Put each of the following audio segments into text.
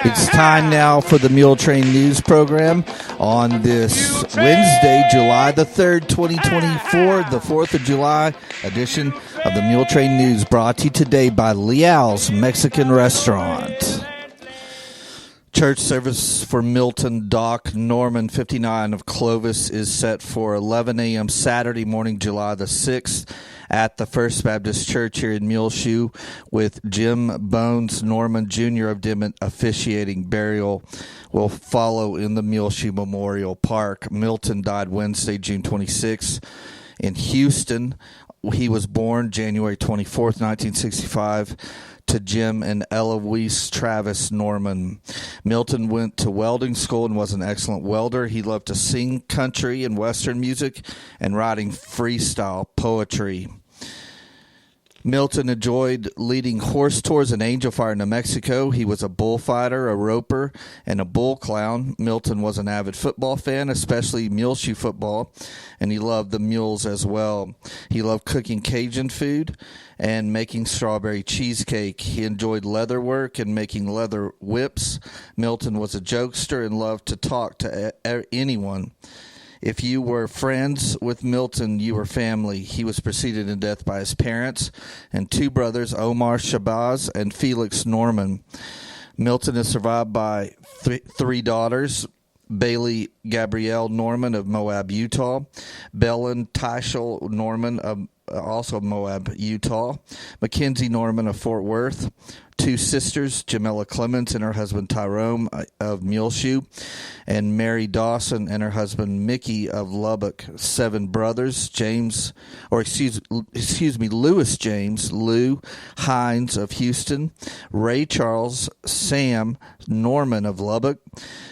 It's time now for the Muletrain News Program on this Wednesday, July the 3rd, 2024, the 4th of July edition of the Muletrain News, brought to you today by Leal's Mexican Restaurant. Church service for Milton Doc Norman 59 of Clovis is set for 11 a.m. Saturday morning, July the 6th at the First Baptist Church here in Muleshoe, with Jim Bones Norman Jr. of Dimmitt officiating. Burial will follow in the Muleshoe Memorial Park. Milton died Wednesday, June 26th in Houston. He was born January 24th, 1965, to Jim and Eloise Travis Norman. Milton went to welding school and was an excellent welder. He loved to sing country and Western music and writing freestyle poetry. Milton enjoyed leading horse tours in Angel Fire, New Mexico. He was a bullfighter, a roper, and a bull clown. Milton was an avid football fan, especially Muleshoe football, and he loved the mules as well. He loved cooking Cajun food and making strawberry cheesecake. He enjoyed leather work and making leather whips. Milton was a jokester and loved to talk to anyone. If you were friends with Milton, you were family. He was preceded in death by his parents and two brothers, Omar Shabazz and Felix Norman. Milton is survived by three daughters: Bailey Gabrielle Norman of Moab, Utah; Belen Tyschel Norman of also Moab, Utah; Mackenzie Norman of Fort Worth; two sisters, Jamila Clements and her husband Tyrone of Muleshoe; and Mary Dawson and her husband Mickey of Lubbock. Seven brothers, Louis James, Lou Hines of Houston; Ray Charles, Sam Norman of Lubbock;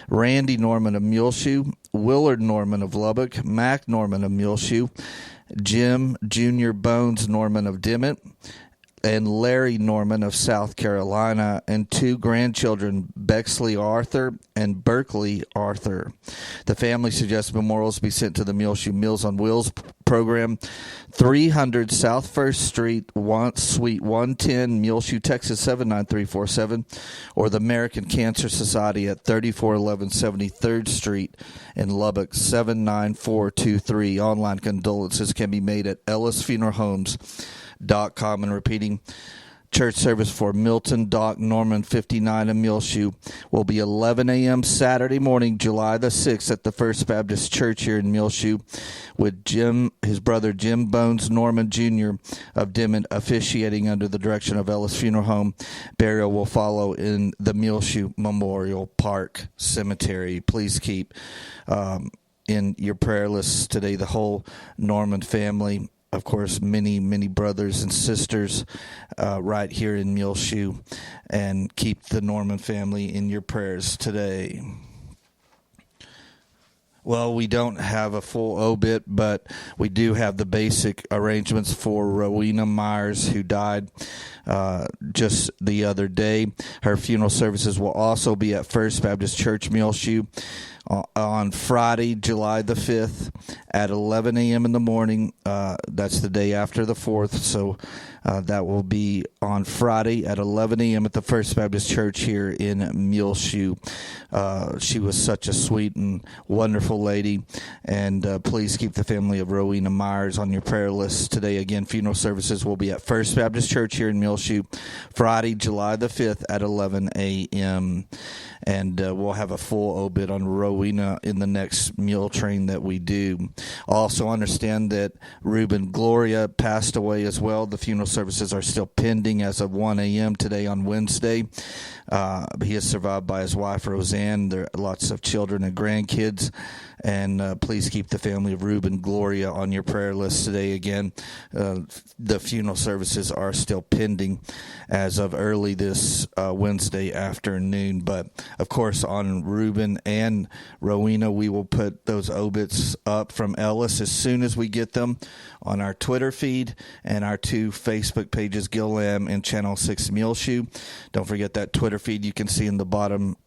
Randy Norman of Muleshoe; Willard Norman of Lubbock; Mac Norman of Muleshoe; Jim Jr. Bones Norman of Dimmitt; and Larry Norman of South Carolina, and two grandchildren, Bexley Arthur and Berkeley Arthur. The family suggests memorials be sent to the Muleshoe Meals on Wheels program, 300 South 1st Street, Suite 110, Muleshoe, Texas 79347, or the American Cancer Society at 3411 73rd Street in Lubbock 79423. Online condolences can be made at ellisfuneralhomes.com. And repeating, church service for Milton Doc Norman 59 in Muleshoe will be 11 a.m. Saturday morning, July the 6th at the First Baptist Church here in Muleshoe, with his brother Jim Bones Norman Jr. of Dimmitt officiating under the direction of Ellis Funeral Home. Burial will follow in the Muleshoe Memorial Park Cemetery. Please keep in your prayer lists today the whole Norman family. Of course, many, many brothers and sisters right here in Muleshoe, and keep the Norman family in your prayers today. Well, we don't have a full obit, but we do have the basic arrangements for Rowena Myers, who died just the other day. Her funeral services will also be at First Baptist Church, Muleshoe, on Friday, July the 5th at 11 a.m. in the morning. That's the day after the 4th, so that will be on Friday at 11 a.m. at the First Baptist Church here in Muleshoe. She was such a sweet and wonderful lady, and please keep the family of Rowena Myers on your prayer list today. Again, funeral services will be at First Baptist Church here in Muleshoe, Friday, July the 5th at 11 a.m., and we'll have a full obit on Rowena in the next Muletrain that we do. Also understand that Reuben Gloria passed away as well. The funeral services are still pending as of 1 a.m. today on Wednesday. He is survived by his wife, Roseanne. There are lots of children and grandkids. And please keep the family of Reuben Gloria on your prayer list today. Again, the funeral services are still pending as of early this Wednesday afternoon. But, of course, on Reuben and Rowena, we will put those obits up from Ellis as soon as we get them on our Twitter feed and our two Facebook pages, Gil Lamb and Channel 6 Muleshoe. Don't forget that Twitter feed you can see in the bottom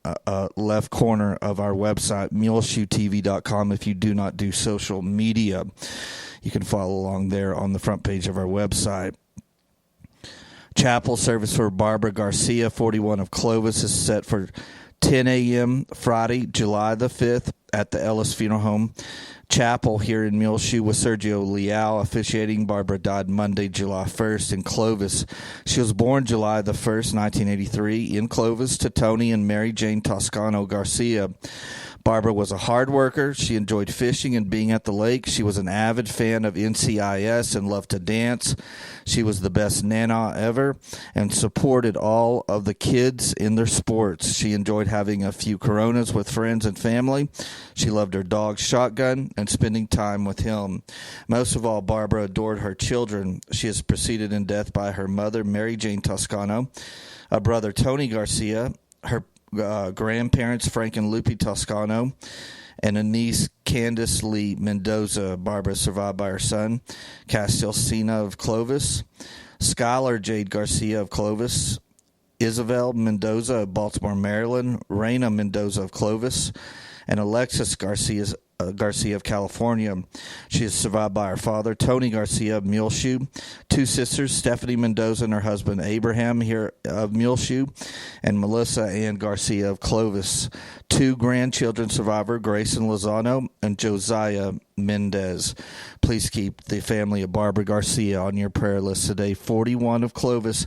left corner of our website, muleshoetv.com. If you do not do social media, you can follow along there on the front page of our website. Chapel service for Barbara Garcia, 41 of Clovis, is set for 10 a.m. Friday, July the 5th at the Ellis Funeral Home Chapel here in Muleshoe, with Sergio Leal officiating. Barbara died Monday, July 1st in Clovis. She was born July the 1st, 1983 in Clovis to Tony and Mary Jane Toscano Garcia. Barbara was a hard worker. She enjoyed fishing and being at the lake. She was an avid fan of NCIS and loved to dance. She was the best nana ever and supported all of the kids in their sports. She enjoyed having a few Coronas with friends and family. She loved her dog Shotgun and spending time with him. Most of all, Barbara adored her children. She is preceded in death by her mother, Mary Jane Toscano, a brother, Tony Garcia, her grandparents, Frank and Lupe Toscano, and a niece, Candace Lee Mendoza. Barbara survived by her son, Castilcina of Clovis, Skylar Jade Garcia of Clovis, Isabel Mendoza of Baltimore, Maryland, Reina Mendoza of Clovis, and Alexis Garcia of California. She is survived by her father, Tony Garcia of Muleshoe, two sisters, Stephanie Mendoza and her husband, Abraham, here of Muleshoe, and Melissa Ann Garcia of Clovis. Two grandchildren survivor, Grayson Lozano and Josiah Mendez. Please keep the family of Barbara Garcia on your prayer list today. 41 of Clovis.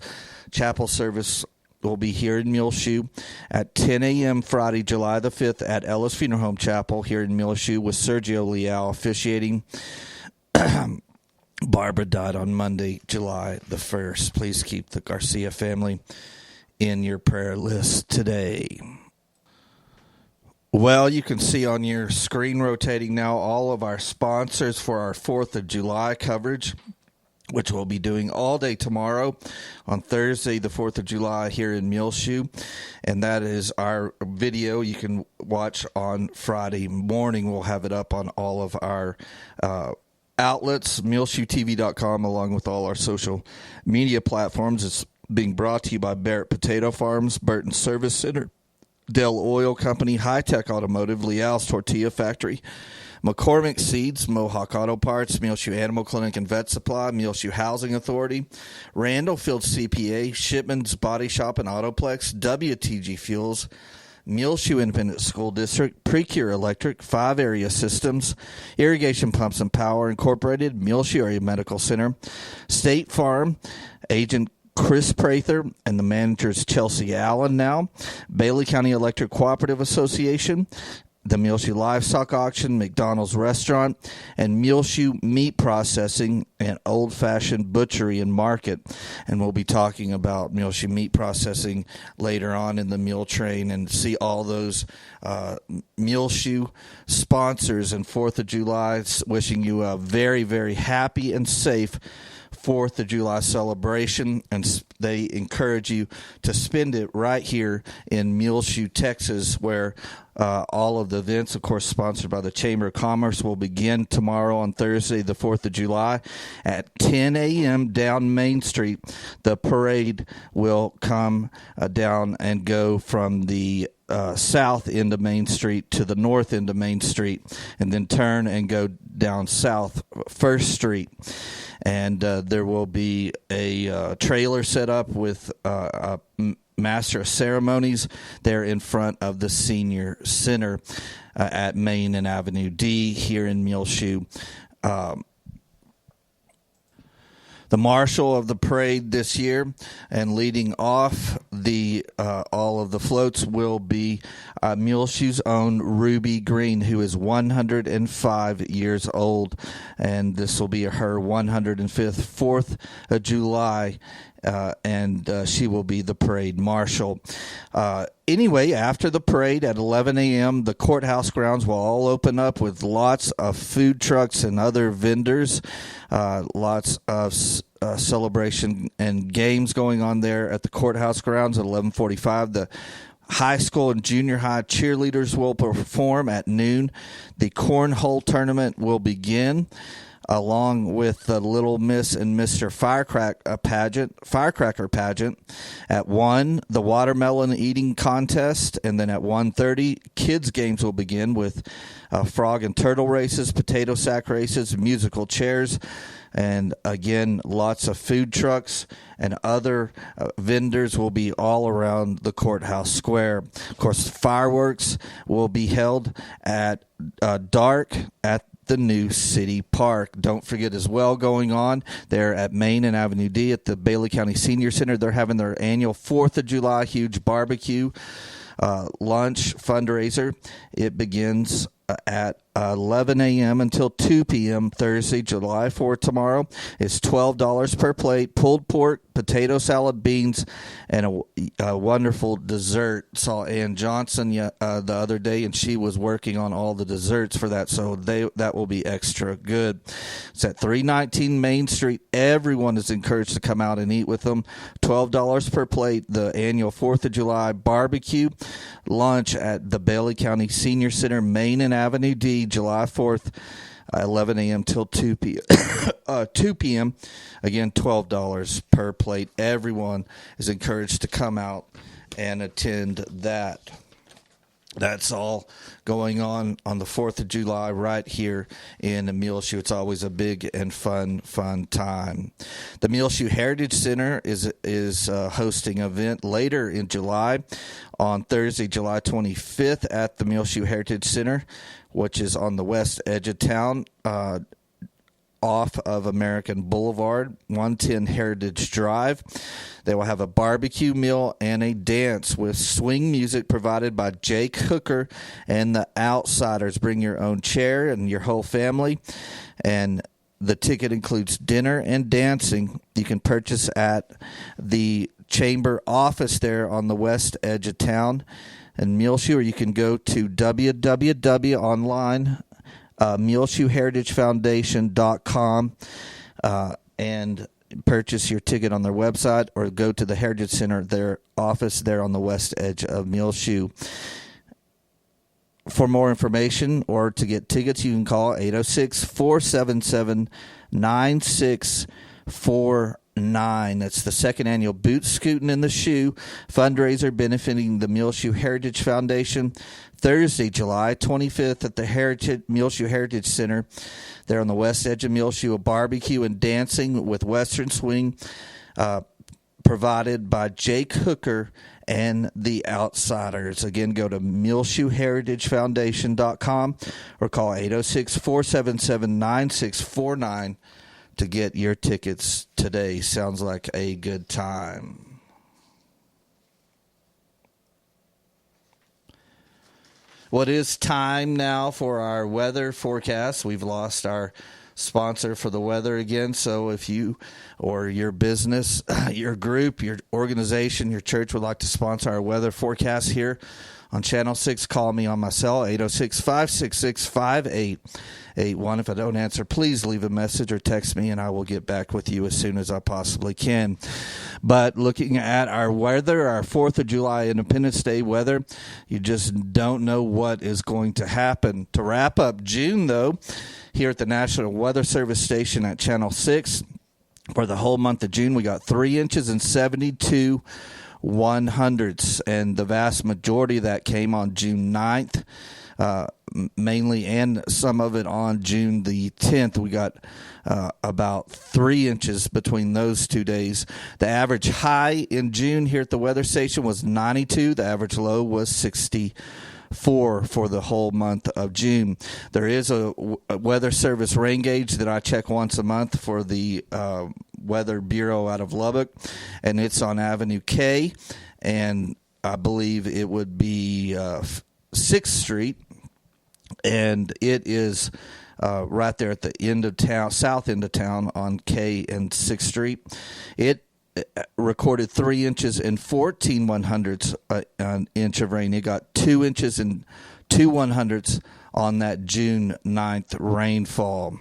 Chapel service will be here in Muleshoe at 10 a.m. Friday, July the 5th at Ellis Funeral Home Chapel here in Muleshoe, with Sergio Leal officiating. Barbara died on Monday, July the 1st. Please keep the Garcia family in your prayer list today. Well, you can see on your screen rotating now all of our sponsors for our 4th of July coverage, which we'll be doing all day tomorrow on Thursday, the 4th of July here in Muleshoe. And that is our video you can watch on Friday morning. We'll have it up on all of our outlets, MuleshoeTV.com, along with all our social media platforms. It's being brought to you by Barrett Potato Farms, Burton Service Center, Dell Oil Company, High Tech Automotive, Leal's Tortilla Factory, McCormick Seeds, Mohawk Auto Parts, Muleshoe Animal Clinic and Vet Supply, Muleshoe Housing Authority, Randall Field CPA, Shipman's Body Shop and Autoplex, WTG Fuels, Muleshoe Independent School District, Precure Electric, 5 Area Systems, Irrigation Pumps and Power Incorporated, Muleshoe Area Medical Center, State Farm, Agent Chris Prather and the manager's Chelsea Allen now, Bailey County Electric Cooperative Association, the Muleshoe Livestock Auction, McDonald's Restaurant, and Muleshoe Meat Processing and Old Fashioned Butchery and Market. And we'll be talking about Muleshoe Meat Processing later on in the Muletrain, and see all those Muleshoe sponsors and 4th of July. Wishing you a very, very happy and safe 4th of July celebration, and they encourage you to spend it right here in Muleshoe, Texas, where all of the events, of course, sponsored by the Chamber of Commerce, will begin tomorrow on Thursday, the 4th of July at 10 a.m. down Main Street. The parade will come down and go from the south end of Main Street to the north end of Main Street, and then turn and go down South 1st Street. And there will be a trailer set up with a master of ceremonies there in front of the Senior Center at Main and Avenue D here in Muleshoe. The marshal of the parade this year and leading off the all of the floats will be Muleshoe's own Ruby Green, who is 105 years old, and this will be her 105th 4th of July, and she will be the parade marshal. Anyway, after the parade at 11 a.m., the courthouse grounds will all open up with lots of food trucks and other vendors, lots of celebration and games going on there at the courthouse grounds at 11:45. The high school and junior high cheerleaders will perform at noon. The cornhole tournament will begin. along with the Little Miss and Mr. Firecracker pageant. At 1, the watermelon eating contest, and then at 1:30, kids games will begin with frog and turtle races, potato sack races, musical chairs, and again, lots of food trucks and other vendors will be all around the courthouse square. Of course, fireworks will be held at dark at the new city park. Don't forget as well, going on there at Main and Avenue D at the Bailey County Senior Center, they're having their annual 4th of July huge barbecue lunch fundraiser. It begins at 11 a.m. until 2 p.m. Thursday, July 4th tomorrow. It's $12 per plate, pulled pork, potato salad, beans, and a wonderful dessert. Saw Ann Johnson the other day, and she was working on all the desserts for that, so that will be extra good. It's at 319 Main Street. Everyone is encouraged to come out and eat with them. $12 per plate, the annual 4th of July barbecue lunch at the Bailey County Senior Center, Main and Avenue D, July 4th, 11 a.m. till 2 p.m. 2 p.m. Again, $12 per plate. Everyone is encouraged to come out and attend that. That's all going on the 4th of July right here in Muleshoe. It's always a big and fun time. The Muleshoe Heritage Center is hosting an event later in July on Thursday, July 25th at the Muleshoe Heritage Center, which is on the west edge of town, off of American Boulevard, 110 Heritage Drive. They will have a barbecue meal and a dance with swing music provided by Jake Hooker and the Outsiders. Bring your own chair and your whole family. And the ticket includes dinner and dancing. You can purchase at the chamber office there on the west edge of town in Muleshoe, or you can go to www.online MuleshoeHeritageFoundation.com and purchase your ticket on their website, or go to the Heritage Center, their office there on the west edge of Muleshoe. For more information or to get tickets, you can call 806-477-9649. That's the second annual Boot Scootin' in the Shoe fundraiser benefiting the Muleshoe Heritage Foundation. Thursday, July 25th at the Muleshoe Heritage Center. There on the west edge of Muleshoe, a barbecue and dancing with Western Swing provided by Jake Hooker and the Outsiders. Again, go to MuleshoeHeritageFoundation.com or call 806-477-9649 to get your tickets today. Sounds like a good time. Well, it is time now for our weather forecast. We've lost our sponsor for the weather again, so if you or your business, your group, your organization, your church would like to sponsor our weather forecast here on Channel 6, call me on my cell, 806-566-5881. If I don't answer, please leave a message or text me, and I will get back with you as soon as I possibly can. But looking at our weather, our 4th of July Independence Day weather, you just don't know what is going to happen. To wrap up June, though, here at the National Weather Service station at Channel 6, for the whole month of June, we got 3 inches and 72 100ths, and the vast majority of that came on June 9th, mainly, and some of it on June the 10th. We got about 3 inches between those 2 days. The average high in June here at the weather station was 92. The average low was 64 for the whole month of June. There is a weather service rain gauge that I check once a month for the Weather Bureau out of Lubbock, and it's on Avenue K, and I believe it would be 6th Street, and it is right there at the end of town, south end of town on K and 6th Street. It recorded 3 inches and 14 100ths an inch of rain. It got 2 inches and 2 100ths on that June 9th rainfall.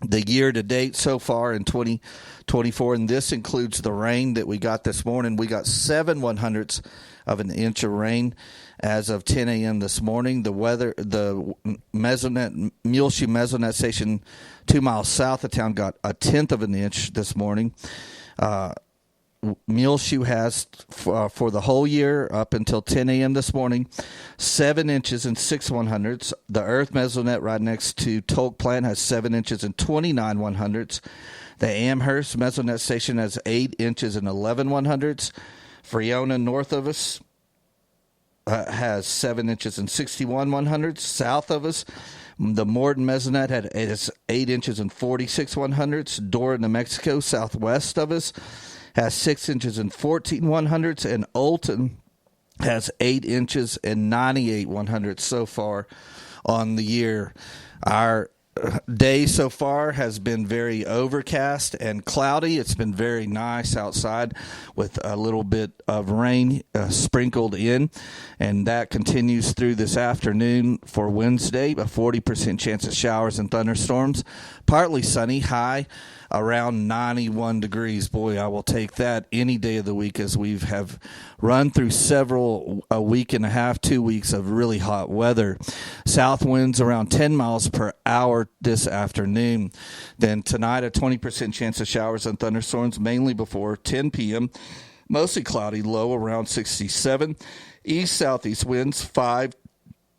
the year to date so far in 2024, and this includes the rain that we got this morning. We got 7/100ths of an inch of rain as of 10 a.m. this morning. The Muleshoe Mesonet Station 2 miles south of town got 1/10 of an inch this morning. Muleshoe has, for the whole year up until 10 a.m. this morning, 7 inches and 6/100ths. The Earth Mesonet right next to Tolk Plant has 7 inches and 29/100ths. The Amherst Mesonet Station has 8 inches and 11/100ths. Freona north of us has 7 inches and 61/100ths. South of us, the Morton Mesonet has 8 inches and 46/100ths. Dora, New Mexico, southwest of us, has 6 inches and 14/100ths, and Olton has 8 inches and 98/100ths so far on the year. Our day so far has been very overcast and cloudy. It's been very nice outside with a little bit of rain sprinkled in, and that continues through this afternoon for Wednesday. A 40% chance of showers and thunderstorms. Partly sunny, high around 91 degrees. Boy, I will take that any day of the week, as we have run through a week and a half, 2 weeks of really hot weather. South winds around 10 miles per hour this afternoon. Then tonight, a 20% chance of showers and thunderstorms, mainly before 10 p.m. Mostly cloudy, low around 67. East-southeast winds 5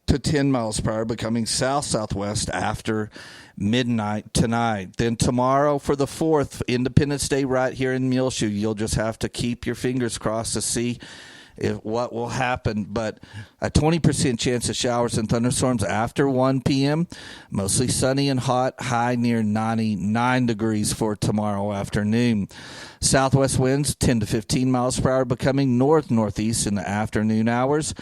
to 10 miles per hour, becoming south-southwest after midnight tonight. Then tomorrow for the 4th, Independence Day, right here in Muleshoe. You'll just have to keep your fingers crossed to see what will happen. But a 20% chance of showers and thunderstorms after 1 p.m. Mostly sunny and hot, high near 99 degrees for tomorrow afternoon. Southwest winds 10 to 15 miles per hour, becoming north-northeast in the afternoon hours.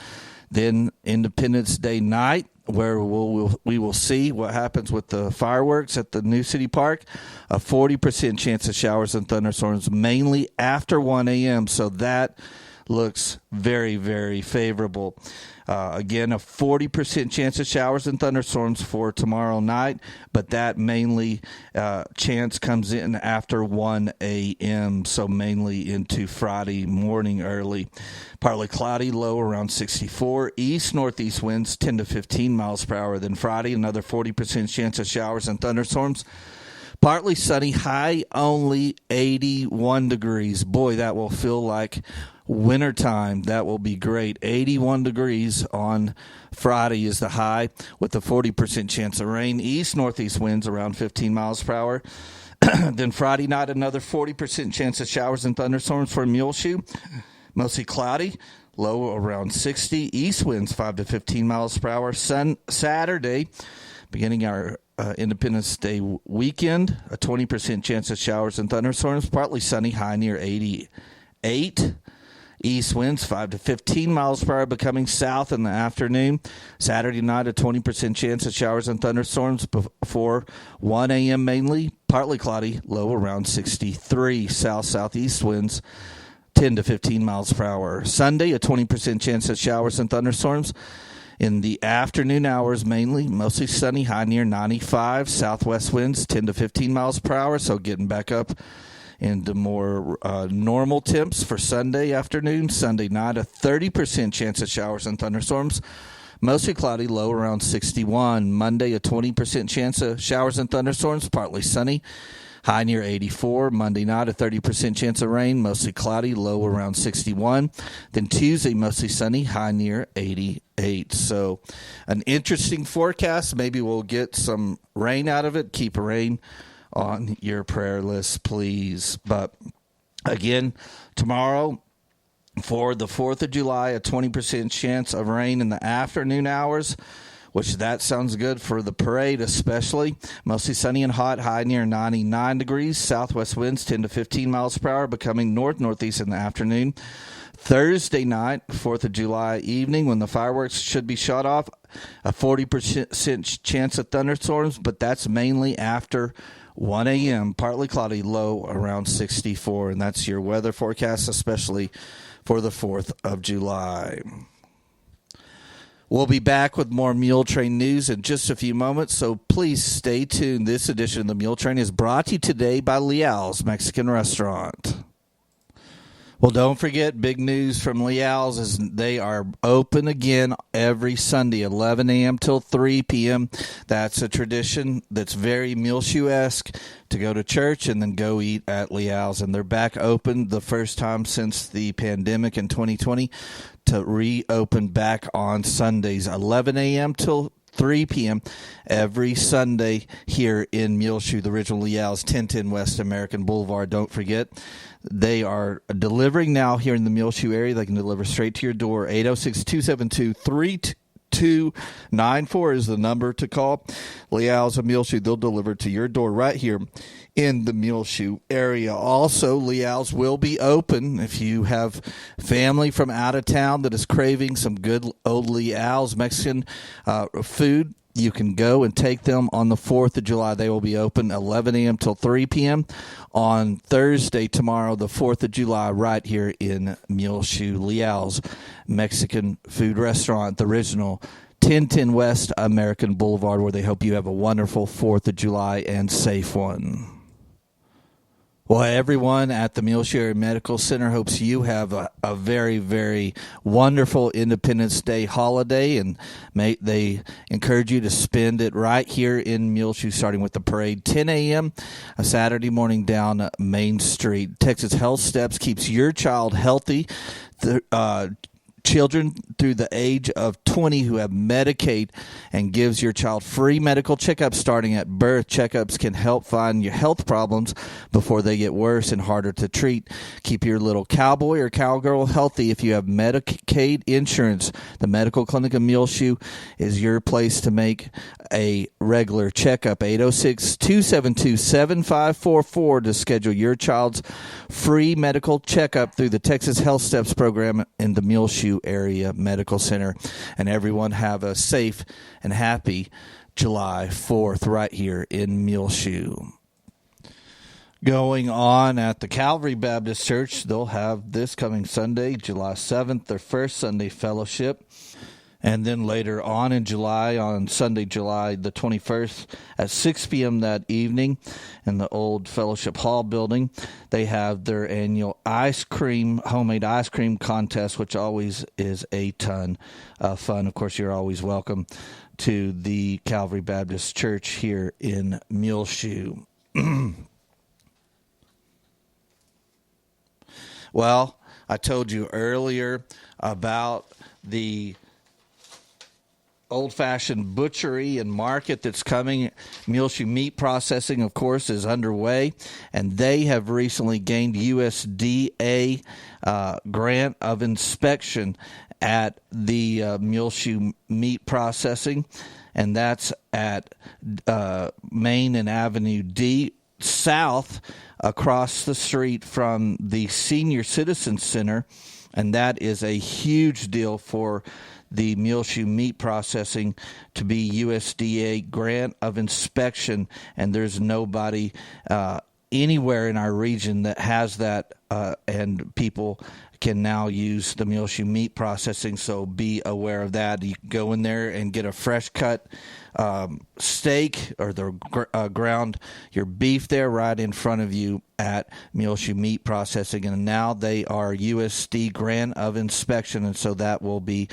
Then Independence Day night, where we will see what happens with the fireworks at the New City Park. A 40% chance of showers and thunderstorms, mainly after 1 a.m., so that looks very, very favorable. Again, a 40% chance of showers and thunderstorms for tomorrow night, but that mainly chance comes in after 1 a.m., so mainly into Friday morning early. Partly cloudy, low around 64. East-northeast winds 10 to 15 miles per hour. Then Friday, another 40% chance of showers and thunderstorms. Partly sunny, high only 81 degrees. Boy, that will feel like wintertime. That will be great. 81 degrees on Friday is the high, with a 40% chance of rain. East-northeast winds around 15 miles per hour. Then Friday night, another 40% chance of showers and thunderstorms for Muleshoe. Mostly cloudy, low around 60. East winds 5 to 15 miles per hour. Saturday, beginning our Independence Day weekend, a 20% chance of showers and thunderstorms. Partly sunny, high near 88. East winds 5 to 15 miles per hour, becoming south in the afternoon. Saturday night, a 20% chance of showers and thunderstorms before 1 a.m. mainly. Partly cloudy, low around 63. South-southeast winds 10 to 15 miles per hour. Sunday, a 20% chance of showers and thunderstorms in the afternoon hours mainly. Mostly sunny, high near 95. Southwest winds 10 to 15 miles per hour, so getting back up into more normal temps for Sunday afternoon. Sunday night, a 30% chance of showers and thunderstorms. Mostly cloudy, low around 61. Monday, a 20% chance of showers and thunderstorms, partly sunny, high near 84. Monday night, a 30% chance of rain, mostly cloudy, low around 61. Then Tuesday, mostly sunny, high near 88. So an interesting forecast. Maybe we'll get some rain out of it. Keep rain on your prayer list, please. But again, tomorrow for the 4th of July, a 20% chance of rain in the afternoon hours, which that sounds good for the parade especially. Mostly sunny and hot, high near 99 degrees. Southwest winds 10 to 15 miles per hour, becoming north-northeast in the afternoon. Thursday night, 4th of July evening, when the fireworks should be shot off, a 40% chance of thunderstorms, but that's mainly after 1 a.m., partly cloudy, low around 64. And that's your weather forecast, especially for the 4th of July. We'll be back with more Muletrain news in just a few moments, so please stay tuned. This edition of the Muletrain is brought to you today by Leal's Mexican Restaurant. Well, don't forget, big news from Leal's is they are open again every Sunday, 11 a.m. till 3 p.m. That's a tradition that's very Muleshoe-esque, to go to church and then go eat at Leal's. And they're back open the first time since the pandemic in 2020 to reopen back on Sundays, 11 a.m. till 3 p.m. every Sunday here in Muleshoe, the original Leal's, 1010 West American Boulevard. Don't forget, they are delivering now here in the Muleshoe area. They can deliver straight to your door. 806-272-3294 is the number to call. Leal's of Muleshoe, they'll deliver to your door right here in the Muleshoe area. Also, Leal's will be open if you have family from out of town that is craving some good old Leal's Mexican food. You can go and take them on the 4th of July. They will be open 11 a.m. till 3 p.m. on Thursday, tomorrow, the 4th of July, right here in Muleshoe. Leal's Mexican food restaurant, the original 1010 West American Boulevard, where they hope you have a wonderful 4th of July and safe one. Well, everyone at the Muleshoe Area Medical Center hopes you have a very, very wonderful Independence Day holiday, and they encourage you to spend it right here in Muleshoe, starting with the parade, 10 a.m., a Saturday morning down Main Street. Texas Health Steps keeps your child healthy. Children through the age of 20 who have Medicaid, and gives your child free medical checkups starting at birth. Checkups can help find your health problems before they get worse and harder to treat. Keep your little cowboy or cowgirl healthy if you have Medicaid insurance. The Medical Clinic of Muleshoe is your place to make a regular checkup. 806-272-7544 to schedule your child's free medical checkup through the Texas Health Steps program in the Muleshoe Area Medical Center. And everyone have a safe and happy July 4th right here in Muleshoe. Going on at the Calvary Baptist Church, they'll have this coming Sunday, July 7th, their first Sunday fellowship. And then later on in July, on Sunday, July the 21st, at 6 p.m. that evening in the old Fellowship Hall building, they have their annual homemade ice cream contest, which always is a ton of fun. Of course, you're always welcome to the Calvary Baptist Church here in Muleshoe. Well, I told you earlier about the old-fashioned butchery and market that's coming. Muleshoe Meat Processing, of course, is underway, and they have recently gained USDA grant of inspection at the Muleshoe Meat Processing, and that's at Main and Avenue D South, across the street from the Senior Citizen Center, and that is a huge deal for the Muleshoe Meat Processing to be USDA grant of inspection, and there's nobody anywhere in our region that has that, and people can now use the Muleshoe Meat Processing, so be aware of that. You can go in there and get a fresh cut steak, or the ground your beef there right in front of you at Muleshoe Meat Processing, and now they are USD grant of inspection, and so that will be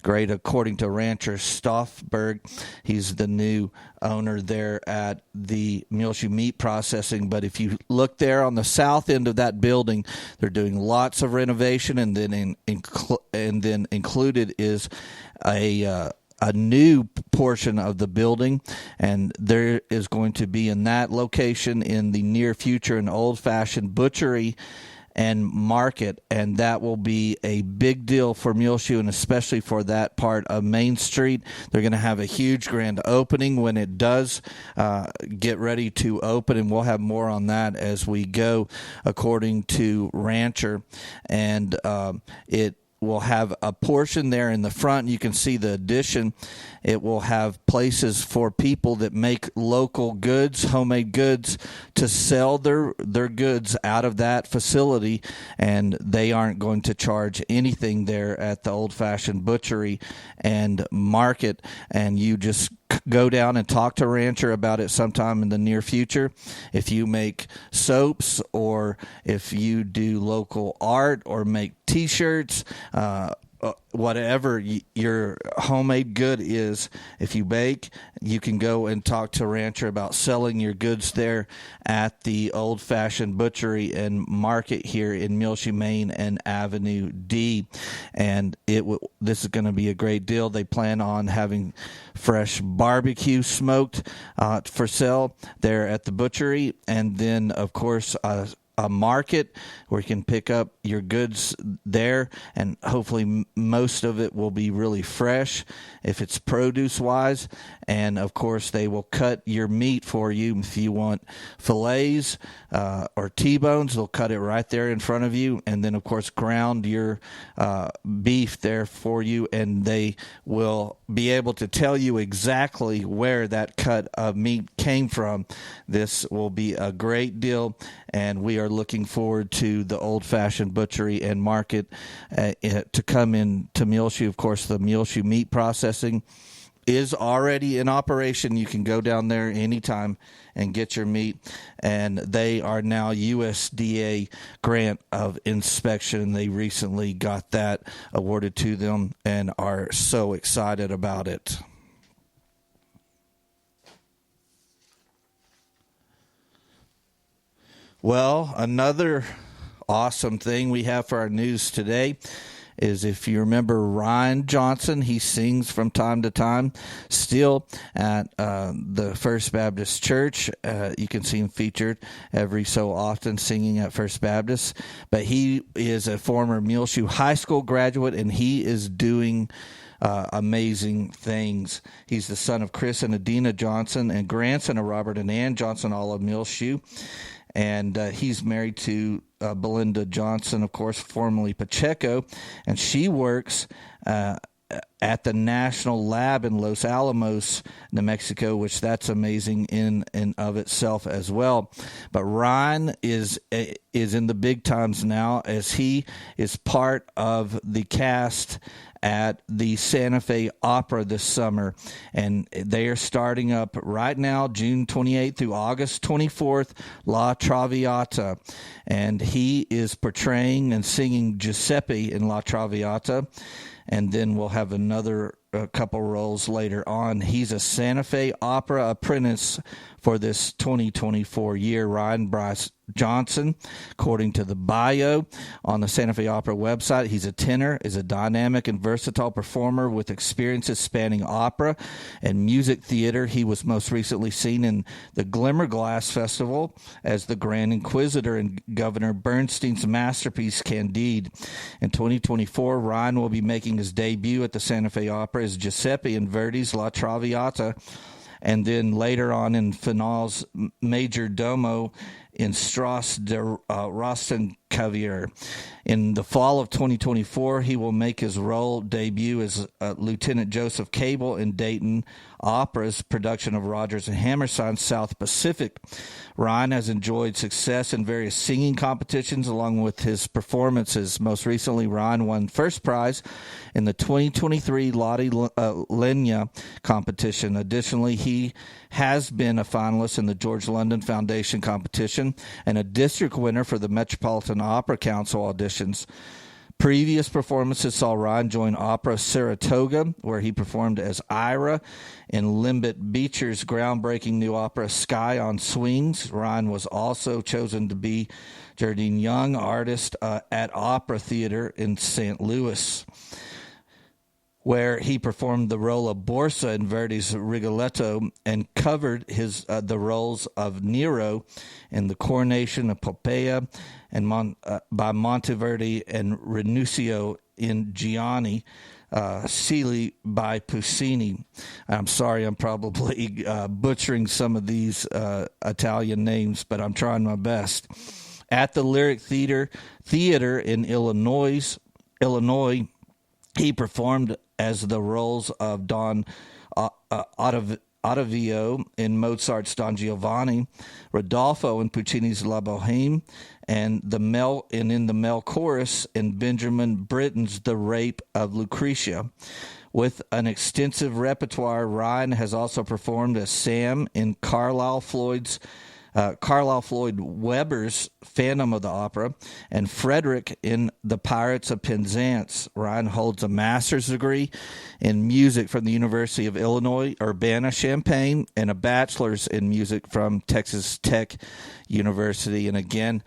great. According to Rancher Stoffberg, he's the new owner there at the Muleshoe Meat Processing. But if you look there on the south end of that building, they're doing lots of renovation, and then included is a new portion of the building, and there is going to be in that location in the near future an old-fashioned butchery and market, and that will be a big deal for Muleshoe, and especially for that part of Main Street. They're going to have a huge grand opening when it does get ready to open, and we'll have more on that as we go, according to Rancher. And it will have a portion there in the front. You can see the addition. It will have places for people that make local goods, homemade goods, to sell their goods out of that facility, and they aren't going to charge anything there at the Old Fashioned Butchery and Market. And you just go down and talk to Rancher about it sometime in the near future. If you make soaps, or if you do local art, or make T-shirts, whatever your homemade good is, if you bake, you can go and talk to Rancher about selling your goods there at the Old Fashioned Butchery and Market here in Muleshoe, Maine, and Avenue D. And this is going to be a great deal. They plan on having fresh barbecue smoked for sale there at the butchery, and then, of course, a market where you can pick up your goods there, and hopefully most of it will be really fresh if it's produce wise. And of course, they will cut your meat for you. If you want fillets or T-bones, they'll cut it right there in front of you, and then of course ground your beef there for you, and they will be able to tell you exactly where that cut of meat came from. This will be a great deal, and we are looking forward to the Old Fashioned Butchery and Market to come in to Muleshoe. Of course, the Muleshoe meat processing is already in operation. You can go down there anytime and get your meat, and they are now USDA grant of inspection. They recently got that awarded to them and are so excited about it. Well, another awesome thing we have for our news today is, if you remember Ryan Johnson, he sings from time to time still at the First Baptist Church. You can see him featured every so often singing at First Baptist. But he is a former Muleshoe High School graduate, and he is doing amazing things. He's the son of Chris and Adina Johnson and grandson of Robert and Ann Johnson, all of Muleshoe. And he's married to Belinda Johnson, of course, formerly Pacheco, and she works at the National Lab in Los Alamos, New Mexico, which that's amazing in and of itself as well. But Ryan is in the big times now, as he is part of the cast at the Santa Fe Opera this summer, and they are starting up right now, June 28th through August 24th, La Traviata, and he is portraying and singing Giuseppe in La Traviata, and then we'll have another couple roles later on. He's a Santa Fe Opera apprentice for this 2024 year. Ryan Bryce Johnson, according to the bio on the Santa Fe Opera website, he's a tenor, is a dynamic and versatile performer with experiences spanning opera and music theater. He was most recently seen in the Glimmerglass Festival as the Grand Inquisitor in Governor Bernstein's masterpiece Candide. In 2024, Ryan will be making his debut at the Santa Fe Opera as Giuseppe in Verdi's La Traviata, and then later on in Finale's Major Domo in Strauss de Rostenkavalier. In the fall of 2024, he will make his role debut as Lieutenant Joseph Cable in Dayton Opera's production of Rodgers and Hammerstein's South Pacific. Ryan has enjoyed success in various singing competitions along with his performances. Most recently, Ryan won first prize in the 2023 Lotte Lenya competition. Additionally, he has been a finalist in the George London Foundation competition and a district winner for the Metropolitan Opera Council auditions. Previous performances saw Ryan join Opera Saratoga, where he performed as Ira in Limbit Beecher's groundbreaking new opera Sky on Swings. Ryan was also chosen to be Jardine Young Artist at Opera Theater in St. Louis, where he performed the role of Borsa in Verdi's Rigoletto and covered the roles of Nero in the Coronation of Poppaea and by Monteverdi and Ranuccio in Gianni, Sili by Puccini. I'm sorry, I'm probably butchering some of these Italian names, but I'm trying my best. At the Lyric Theater in Illinois, Illinois. He performed as the roles of Don Ottavio in Mozart's Don Giovanni, Rodolfo in Puccini's La Boheme, and in the male chorus in Benjamin Britten's The Rape of Lucretia. With an extensive repertoire, Ryan has also performed as Sam in Carlisle Floyd Webber's Phantom of the Opera, and Frederick in The Pirates of Penzance. Ryan holds a master's degree in music from the University of Illinois, Urbana-Champaign, and a bachelor's in music from Texas Tech University. And again,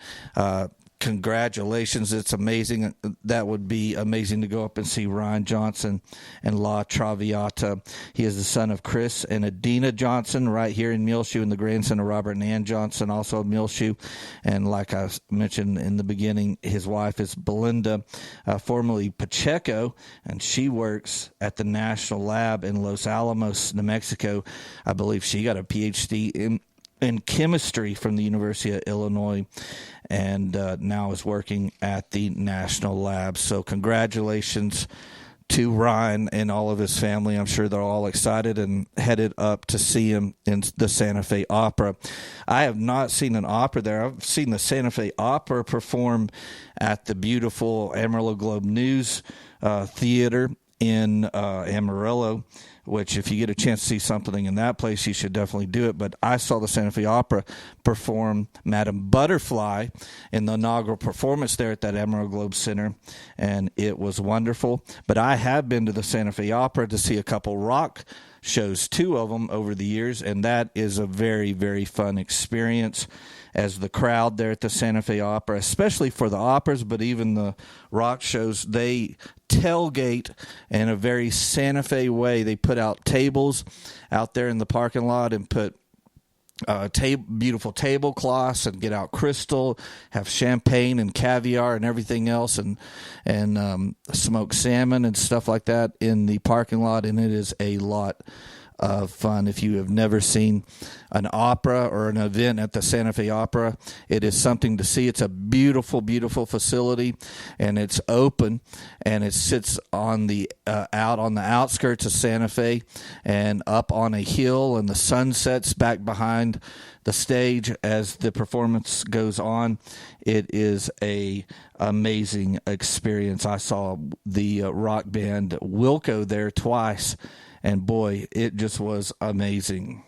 congratulations. It's amazing. That would be amazing to go up and see Ryan Johnson and La Traviata. He is the son of Chris and Adina Johnson right here in Muleshoe, and the grandson of Robert and Ann Johnson, also of Muleshoe. And like I mentioned in the beginning, his wife is Belinda, formerly Pacheco, and she works at the National Lab in Los Alamos, New Mexico. I believe she got a PhD in chemistry from the University of Illinois, and now is working at the National Lab. So congratulations to Ryan and all of his family. I'm sure they're all excited and headed up to see him in the Santa Fe Opera. I have not seen an opera there. I've seen the Santa Fe Opera perform at the beautiful Amarillo Globe News Theater in Amarillo, which if you get a chance to see something in that place, you should definitely do it. But I saw the Santa Fe Opera perform Madame Butterfly in the inaugural performance there at that Emerald Globe Center, and it was wonderful. But I have been to the Santa Fe Opera to see a couple rock shows, 2 of them over the years, and that is a very, very fun experience. As the crowd there at the Santa Fe Opera, especially for the operas, but even the rock shows, they tailgate in a very Santa Fe way. They put out tables out there in the parking lot and put beautiful tablecloths and get out crystal, have champagne and caviar and everything else, and smoked salmon and stuff like that in the parking lot, and it is a lot of fun. If you have never seen an opera or an event at the Santa Fe Opera, it is something to see. It's a beautiful, beautiful facility, and it's open, and it sits on the out on the outskirts of Santa Fe and up on a hill, and the sun sets back behind the stage as the performance goes on. It is a amazing experience. I saw the rock band Wilco there twice, and boy, it just was amazing.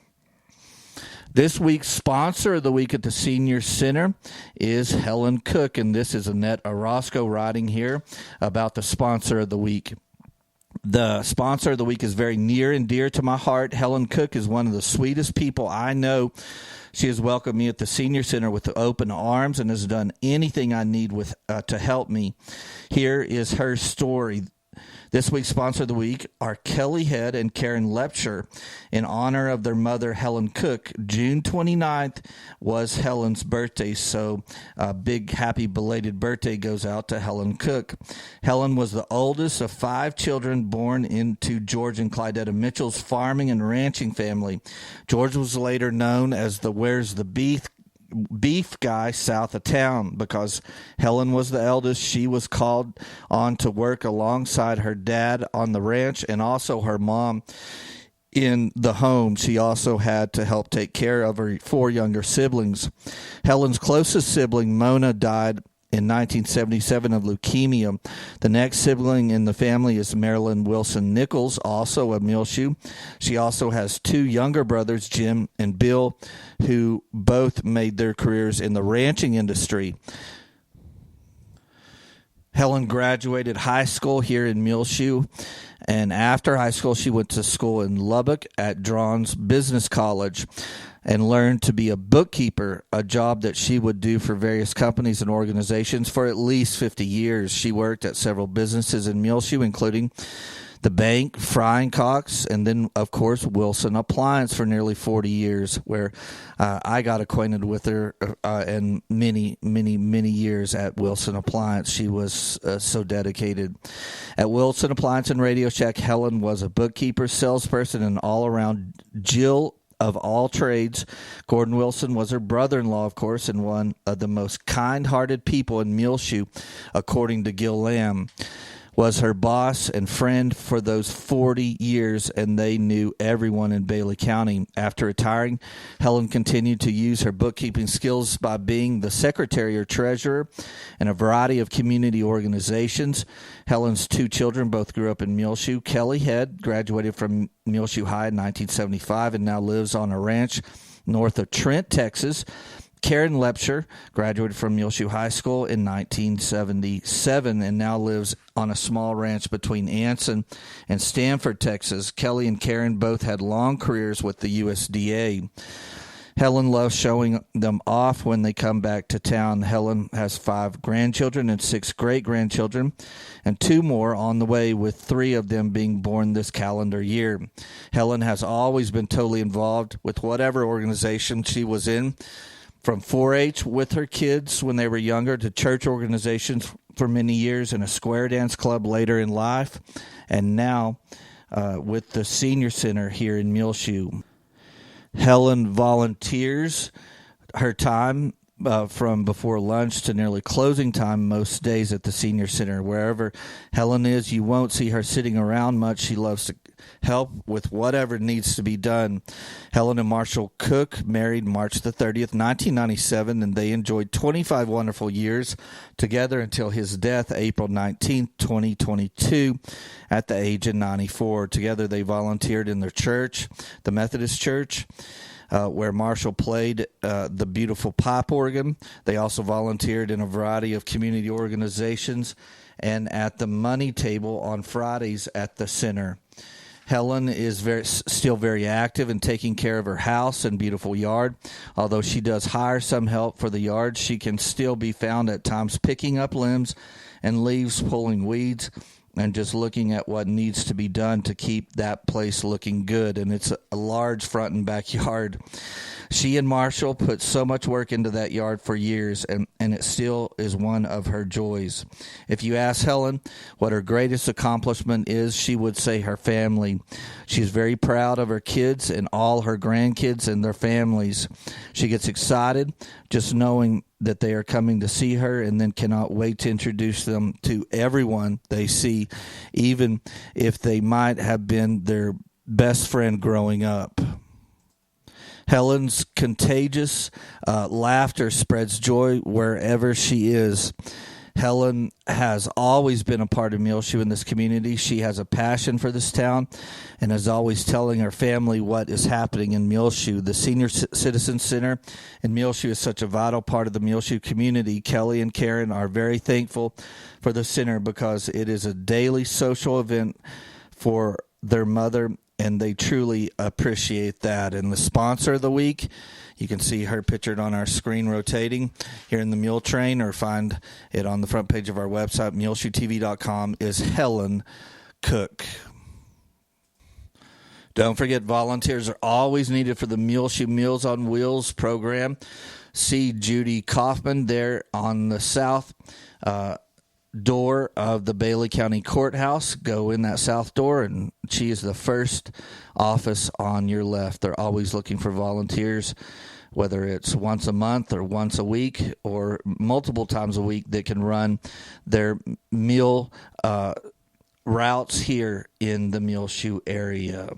This week's sponsor of the week at the Senior Center is Helen Cook, and this is Annette Orozco writing here about the sponsor of the week. The sponsor of the week is very near and dear to my heart. Helen Cook is one of the sweetest people I know. She has welcomed me at the Senior Center with open arms and has done anything I need to help me. Here is her story. This week's sponsor of the week are Kelly Head and Karen Lepcher. In honor of their mother, Helen Cook, June 29th was Helen's birthday, so a big happy belated birthday goes out to Helen Cook. Helen was the oldest of 5 children born into George and Clydetta Mitchell's farming and ranching family. George was later known as the Where's the Beef guy south of town. Because Helen was the eldest, she was called on to work alongside her dad on the ranch and also her mom in the home. She also had to help take care of her 4 younger siblings. Helen's closest sibling, Mona, died in 1977 of leukemia. The next sibling in the family is Marilyn Wilson Nichols, also of Muleshoe. She also has 2 younger brothers, Jim and Bill, who both made their careers in the ranching industry. Helen graduated high school here in Muleshoe, and after high school she went to school in Lubbock at Drawn's Business College and learned to be a bookkeeper, a job that she would do for various companies and organizations for at least 50 years. She worked at several businesses in Muleshoe, including the bank, Frying Cox, and then, of course, Wilson Appliance for nearly 40 years, where I got acquainted with her and many, many, many years at Wilson Appliance. She was so dedicated. At Wilson Appliance and Radio Shack, Helen was a bookkeeper, salesperson, and all-around Jill of all trades. Gordon Wilson was her brother-in-law, of course, and one of the most kind-hearted people in Muleshoe, according to Gil Lamb. was her boss and friend for those 40 years, and they knew everyone in Bailey County. After retiring, Helen continued to use her bookkeeping skills by being the secretary or treasurer in a variety of community organizations. Helen's 2 children both grew up in Muleshoe. Kelly Head graduated from Muleshoe High in 1975 and now lives on a ranch north of Trent, Texas. Karen Lepsher graduated from Muleshoe High School in 1977 and now lives on a small ranch between Anson and Stanford, Texas. Kelly and Karen both had long careers with the USDA. Helen loves showing them off when they come back to town. Helen has 5 grandchildren and 6 great-grandchildren, and 2 more on the way, with 3 of them being born this calendar year. Helen has always been totally involved with whatever organization she was in, from 4-H with her kids when they were younger to church organizations for many years and a square dance club later in life, and now with the senior center here in Muleshoe. Helen volunteers her time from before lunch to nearly closing time most days at the senior center. Wherever Helen is, you won't see her sitting around much. She loves to help with whatever needs to be done. Helen and Marshall Cook married March the 30th, 1997, and they enjoyed 25 wonderful years together until his death April 19th, 2022, at the age of 94. Together they volunteered in their church, the Methodist Church, where Marshall played the beautiful pipe organ. They also volunteered in a variety of community organizations and at the money table on Fridays at the center. Helen is still very active in taking care of her house and beautiful yard. Although she does hire some help for the yard, she can still be found at times picking up limbs and leaves, pulling weeds, and just looking at what needs to be done to keep that place looking good. And it's a large front and backyard. She and Marshall put so much work into that yard for years, and it still is one of her joys. If you ask Helen what her greatest accomplishment is, she would say her family. She's very proud of her kids and all her grandkids and their families. She gets excited just knowing that they are coming to see her, and then cannot wait to introduce them to everyone they see, even if they might have been their best friend growing up. Helen's contagious laughter spreads joy wherever she is. Helen has always been a part of Muleshoe in this community. She has a passion for this town and is always telling her family what is happening in Muleshoe. The Senior Citizen Center in Muleshoe is such a vital part of the Muleshoe community. Kelly and Karen are very thankful for the center because it is a daily social event for their mother, and they truly appreciate that. And the sponsor of the week, you can see her pictured on our screen rotating here in the Muletrain, or find it on the front page of our website, muleshoetv.com, is Helen Cook. Don't forget, volunteers are always needed for the Muleshoe Meals on Wheels program. See Judy Kaufman there on the south door of the Bailey County Courthouse. Go in that south door, and she is the first office on your left. They're always looking for volunteers, whether it's once a month or once a week or multiple times a week, that can run their meal routes here in the Muleshoe area.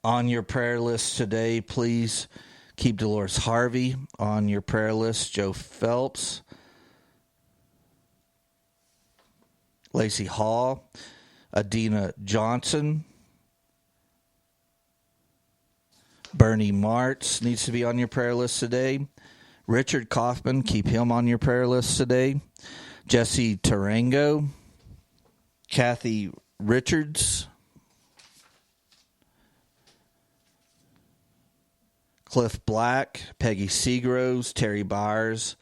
On your prayer list today, please keep Dolores Harvey on your prayer list, Joe Phelps, Lacey Hall, Adina Johnson, Bernie Martz needs to be on your prayer list today. Richard Kaufman, keep him on your prayer list today. Jesse Tarango, Kathy Richards, Cliff Black, Peggy Seagroves, Terry Byers,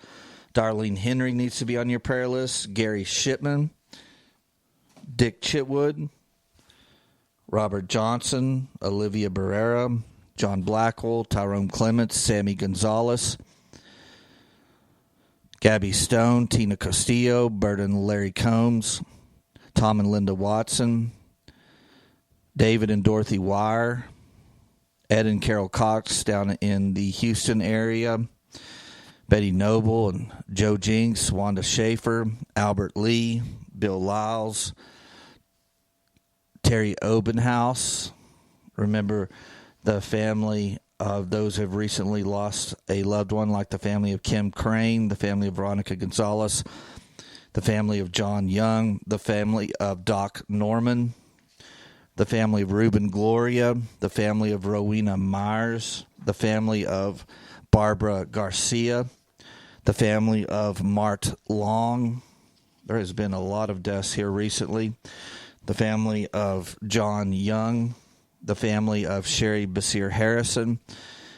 Darlene Henry needs to be on your prayer list. Gary Shipman, Dick Chitwood, Robert Johnson, Olivia Barrera, John Blackwell, Tyrone Clements, Sammy Gonzalez, Gabby Stone, Tina Castillo, Bert and Larry Combs, Tom and Linda Watson, David and Dorothy Wire, Ed and Carol Cox down in the Houston area, Betty Noble and Joe Jinks, Wanda Schaefer, Albert Lee, Bill Lyles, Terry Obenhouse. Remember the family of those who have recently lost a loved one, like the family of Kim Crane, the family of Veronica Gonzalez, the family of John Young, the family of Doc Norman, the family of Reuben Gloria, the family of Rowena Myers, the family of Barbara Garcia, the family of Mart Long. There has been a lot of deaths here recently. The family of John Young, the family of Sherry Basir Harrison,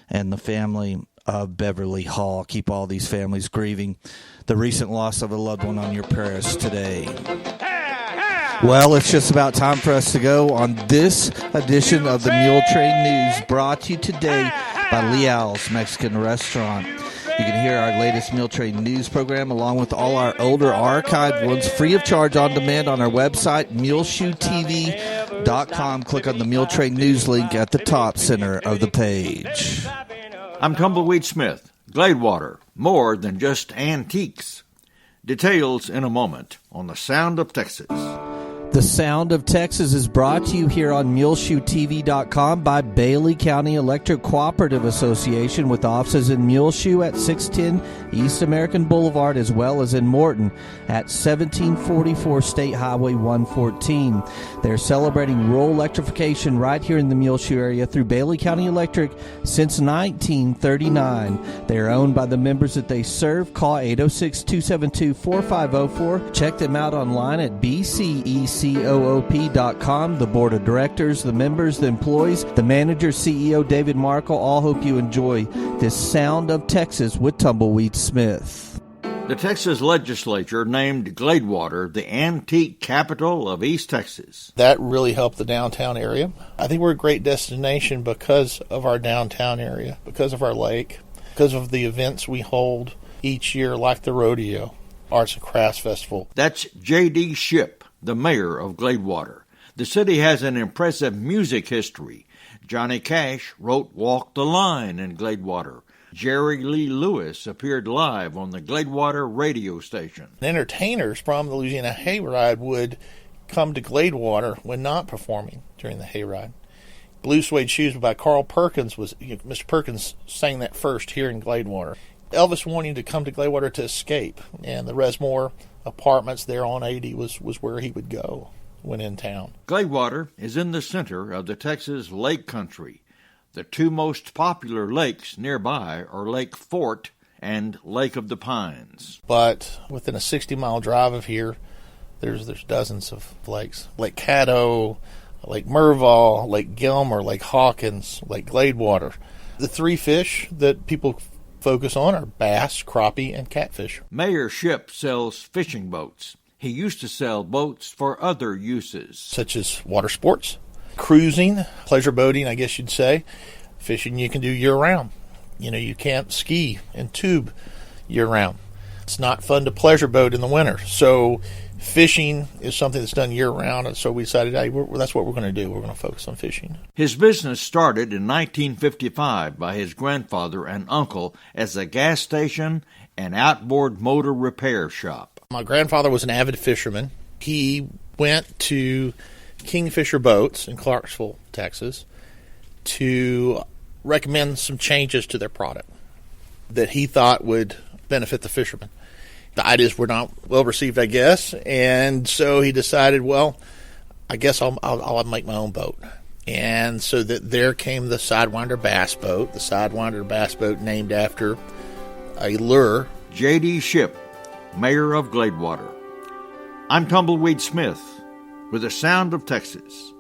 and the family of Beverly Hall. Keep all these families grieving the recent loss of a loved one on your prayers today. Well, it's just about time for us to go on this edition of the Muletrain News, brought to you today by Leal's Mexican Restaurant. You can hear our latest Muletrain News program along with all our older archived ones free of charge on demand on our website, muleshoetv.com. Click on the Muletrain News link at the top center of the page. I'm Tumbleweed Smith. Gladewater, more than just antiques. Details in a moment on The Sound of Texas. The Sound of Texas is brought to you here on MuleshoeTV.com by Bailey County Electric Cooperative Association, with offices in Muleshoe at 610 East American Boulevard, as well as in Morton at 1744 State Highway 114. They're celebrating rural electrification right here in the Muleshoe area through Bailey County Electric since 1939. They are owned by the members that they serve. Call 806-272-4504. Check them out online at BCEC. COOP.com. The board of directors, the members, the employees, the manager, CEO David Markle, all hope you enjoy this Sound of Texas with Tumbleweed Smith. The Texas legislature named Gladewater the antique capital of East Texas. That really helped the downtown area. I think we're a great destination because of our downtown area, because of our lake, because of the events we hold each year, like the rodeo, Arts and Crafts Festival. That's J.D. Shipp, the mayor of Gladewater. The city has an impressive music history. Johnny Cash wrote Walk the Line in Gladewater. Jerry Lee Lewis appeared live on the Gladewater radio station. Entertainers from the Louisiana Hayride would come to Gladewater when not performing during the Hayride. Blue Suede Shoes by Carl Perkins Mr. Perkins sang that first here in Gladewater. Elvis wanting to come to Gladewater to escape, and the Resmore Apartments there on 80 was where he would go when in town. Gladewater is in the center of the Texas Lake Country. The two most popular lakes nearby are Lake Fort and Lake of the Pines. But within a 60-mile drive of here, there's dozens of lakes. Lake Caddo, Lake Merval, Lake Gilmer, Lake Hawkins, Lake Gladewater. The three fish that people focus on are bass, crappie, and catfish. Mayor Shipp sells fishing boats. He used to sell boats for other uses, such as water sports, cruising, pleasure boating, I guess you'd say. Fishing you can do year-round. You can't ski and tube year-round. It's not fun to pleasure boat in the winter. So fishing is something that's done year-round, and so we decided that's what we're going to do. We're going to focus on fishing. His business started in 1955 by his grandfather and uncle as a gas station and outboard motor repair shop. My grandfather was an avid fisherman. He went to Kingfisher Boats in Clarksville, Texas, to recommend some changes to their product that he thought would benefit the fishermen. The ideas were not well received, I guess, and so he decided, well, I guess I'll make my own boat. And so that there came the Sidewinder Bass Boat, the Sidewinder Bass Boat named after a lure. J.D. Shipp, mayor of Gladewater. I'm Tumbleweed Smith with The Sound of Texas.